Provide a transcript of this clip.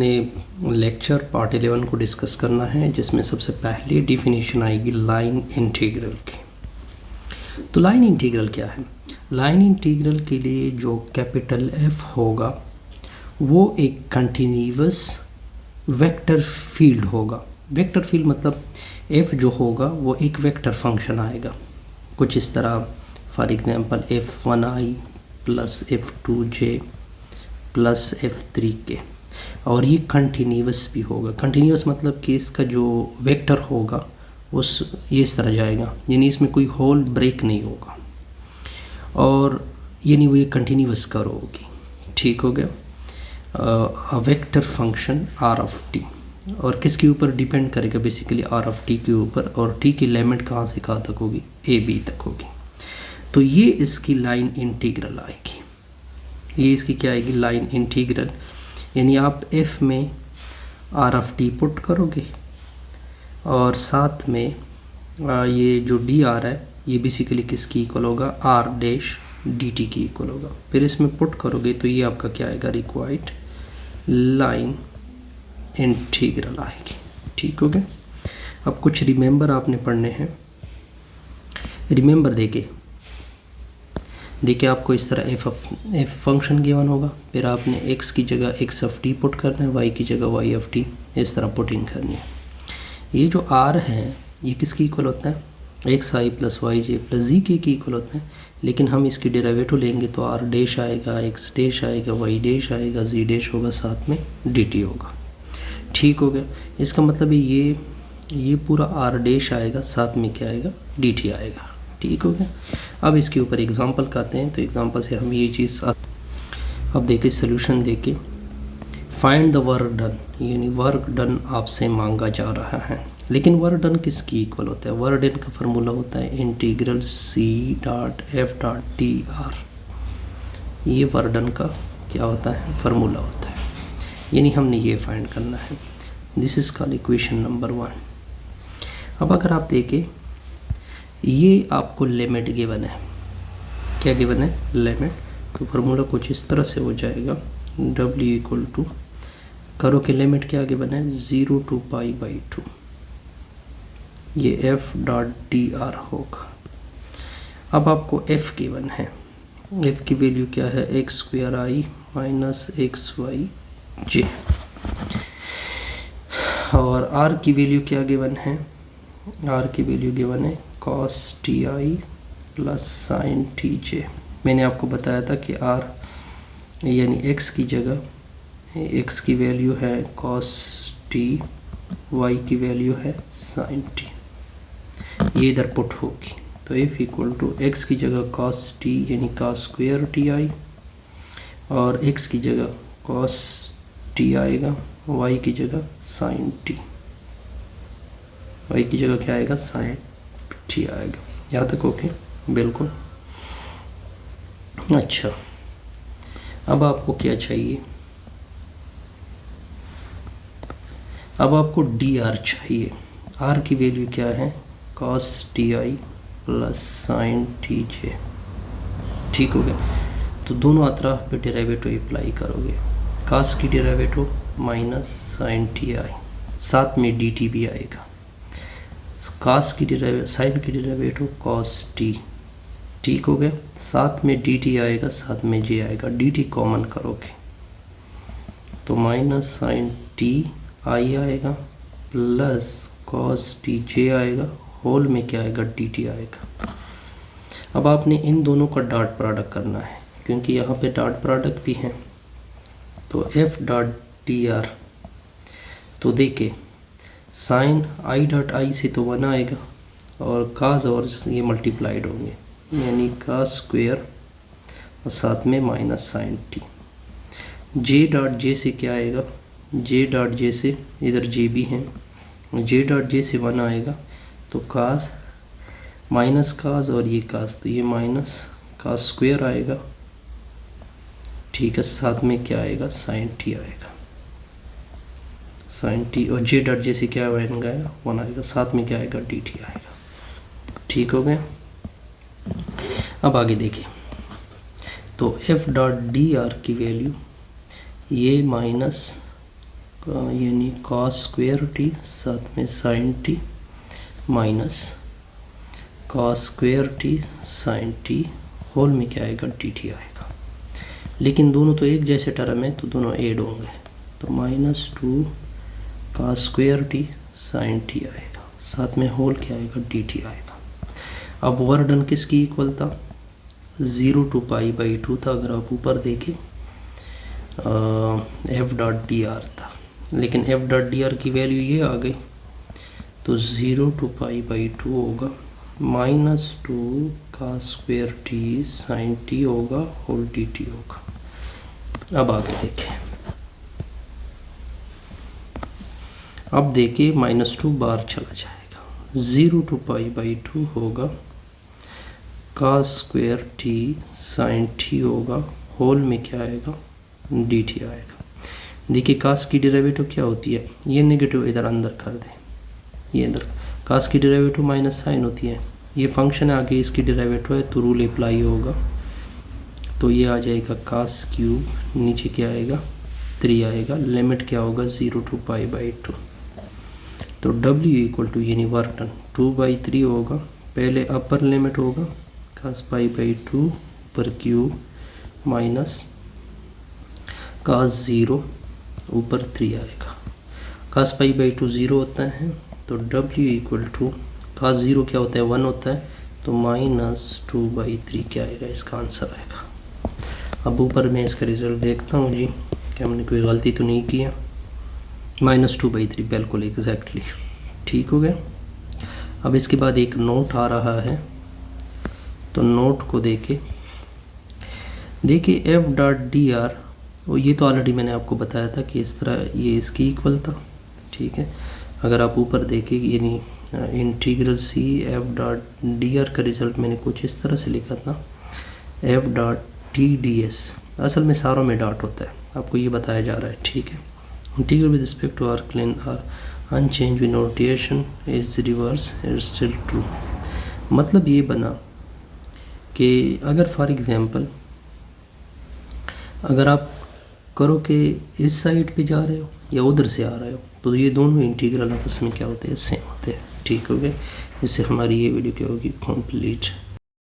ने lecture part 11 को discuss करना है, जिसमें सबसे पहले डिफिनीशन आएगी लाइन इंटीग्रल की। तो लाइन इंटीग्रल क्या है? लाइन इंटीग्रल के लिए जो कैपिटल एफ होगा वो एक कंटिन्यूअस वेक्टर फील्ड होगा। वेक्टर फील्ड मतलब एफ जो होगा वो एक वेक्टर फंक्शन आएगा कुछ इस तरह, for example f1i plus f2j plus f3k, और ये कंटिन्यूअस भी होगा। कंटिन्यूअस मतलब कि इसका जो वेक्टर होगा उस ये इस तरह जाएगा, यानी इसमें कोई होल ब्रेक नहीं होगा, और यानी वो ये कंटिन्यूअस कर होगी। ठीक हो गया। Vector function r of t, और किसके ऊपर डिपेंड करेगा? बेसिकली r ऑफ t के ऊपर, और t की लिमिट कहाँ से कहाँ तक होगी? a b तक होगी। तो ये इसकी लाइन इंटीग्रल आएगी। ये इसकी क्या आएगी? Line integral. यानी आप f में r ऑफ t पुट करोगे, और साथ में ये जो dr है ये बेसिकली किसकी इक्वल होगा? r डैश dt की इक्वल होगा। फिर इसमें पुट करोगे तो ये आपका क्या आएगा? रिक्वायर्ड लाइन इंटीग्रल आएगी। ठीक हो गया। अब कुछ रिमेंबर आपने पढ़ने हैं। रिमेंबर देखिए आपको इस तरह एफ फंक्शन गिवन होगा, फिर आपने x की जगह x ऑफ t पुट करना है, y की जगह y ऑफ t इस तरह पुटिंग करनी है। ये जो r है ये किसकी इक्वल होता है? एक्स आई प्लस वाई जे प्लस जी के की इक्वल होता है, लेकिन हम इसकी डेरिवेटिव लेंगे तो r डैश आएगा, x डैश आएगा, y डैश आएगा, z डैश होगा, साथ में dt होगा। ठीक हो गया। इसका मतलब ये पूरा r डैश आएगा, साथ में क्या आएगा? dt आएगा। ठीक हो गया। अब इसके ऊपर एग्जांपल करते हैं, तो एग्जांपल से हम ये चीज़ अब देखिए सोल्यूशन देखिए। फाइंड द वर्क डन, यानी वर्क डन आपसे मांगा जा रहा है, लेकिन वर्क डन किसकी इक्वल होता है? वर्क डन का फार्मूला होता है integral c dot f dot dr। ये वर्क डन का क्या होता है? फार्मूला होता है, यानी हमने ये फाइंड करना है। This is called equation number 1। अब अगर आप देखें ये आपको लिमिट गिवन है। क्या गिवन है? लिमिट। तो फार्मूला कुछ इस तरह से हो जाएगा, w इक्वल टू करो कि लिमिट क्या गिवन है? 0 टू पाई बाई 2। ये f डॉट dr होगा। अब आपको f गिवन है, f की वैल्यू क्या है? X square i minus x y j, और r की वैल्यू क्या गिवन है? r की वैल्यू गिवन है cos ti plus sine t j. मैंने आपको बताया था कि r यानी x की जगह x की वैल्यू है cos t, y की वैल्यू है साइन t, ये इधर पुट होगी। तो f इक्वल टू एक्स की जगह cos t यानी cos स्क्वायर टी आई, और x की जगह cos t आएगा, y की जगह साइन t, y की जगह क्या आएगा? साइन t आएगा। यहाँ तक ओके? बिल्कुल। अच्छा, अब आपको क्या चाहिए? अब आपको dr चाहिए। r की वैल्यू क्या है? cos ti plus sine t j. ठीक हो गया। तो दोनों अतराफ पे डेरिवेटिव अप्लाई करोगे। cos की derivative minus sine t i, साथ में dt भी आएगा। cos की डेरिवेटिव, साइन की डेरिवेटिव cos t। ठीक हो गया। साथ में dt आएगा, साथ में j आएगा। dt कॉमन करोगे तो माइनस साइन t आई आएगा प्लस cos t j आएगा, होल में क्या आएगा? dt आएगा। अब आपने इन दोनों का डॉट प्रोडक्ट करना है, क्योंकि यहाँ पे डॉट प्रोडक्ट भी है। तो f डॉट dr, तो देखिए साइन i डॉट आई से तो 1 आएगा, और cos और ये मल्टीप्लाइड होंगे, यानी cos स्क्वायर और साथ में minus sine t। j dot J से क्या आएगा? j डॉट जे से, इधर j भी है, j डॉट जे से 1 आएगा, तो cos माइनस cos और ये cos, तो ये माइनस cos स्क्वायर आएगा। ठीक है, साथ में क्या आएगा? साइन t आएगा, साइन t, और j डॉट जे से क्या बन गया? 1 आएगा, साथ में क्या आएगा? dt आएगा। ठीक हो गया। अब आगे देखिए, तो f डॉट डी आर की वैल्यू ये माइनस यानी कॉस स्क्वायर टी साथ में sine T minus cos square T sine T whole में क्या आएगा डी टी आएगा। लेकिन दोनों तो एक जैसे टर्म है तो दोनों ऐड होंगे, तो -2 cos square T sine T आएगा, साथ में होल क्या आएगा डी टी आएगा। अब वर्क डन किसकी इक्वल था, 0 to π/2 था। अगर आप ऊपर देखें एफ डॉट डी आर था, लेकिन एफ डॉट डी आर की वैल्यू ये आ गई, तो 0 to π/2 होगा, -2 cos square T sine T होगा, होल डी टी होगा। अब आगे देखें, अब देखिए -2 बार चला जाएगा, 0 to π/2 होगा, cos square T sine T होगा, होल में क्या आएगा डी टी आएगा। देखिए कास की डेरिवेटिव क्या होती है, ये नेगेटिव इधर अंदर कर दें, ये इधर कास की डेरिवेटिव माइनस साइन होती है, ये फंक्शन है आगे इसकी डेरिवेटिव है तो रूल अप्लाई होगा, तो ये आ जाएगा कास क्यूब, नीचे क्या आएगा 3 आएगा, लिमिट क्या होगा 0 to π/2, तो W इक्वल टू यानी वर्क डन 2/3 होगा, पहले अपर लिमिट होगा कास π/2 ऊपर क्यूब माइनस कास 0 ऊपर 3 आएगा, कास π/2 0 होता है, तो W इक्वल टू कास 0 क्या होता है 1 होता है, तो -2/3 क्या आएगा, इसका आंसर आएगा। अब ऊपर मैं इसका रिज़ल्ट देखता हूँ जी कि हमने कोई गलती तो नहीं किया, -2/3 बिल्कुल एग्जैक्टली ठीक हो गया। अब इसके बाद एक नोट आ रहा है, तो नोट को देखिए एफ डॉट डी आर, और ये तो ऑलरेडी मैंने आपको बताया था कि इस तरह ये इसकी इक्वल था, ठीक है। अगर आप ऊपर देखें यानी integral C F dot D R का रिज़ल्ट मैंने कुछ इस तरह से लिखा था, F dot T D S, असल में सारों में डॉट होता है, आपको ये बताया जा रहा है, ठीक है। Integral with respect to R claim R unchange with notation is reverse is still true. मतलब ये बना कि अगर फॉर एग्जांपल अगर आप करो कि इस साइड पे जा रहे हो या उधर से आ रहे हो, तो ये दोनों इंटीग्रल आपस में क्या होते हैं सेम होते हैं, ठीक हो गया। इससे हमारी ये वीडियो क्या होगी कंप्लीट।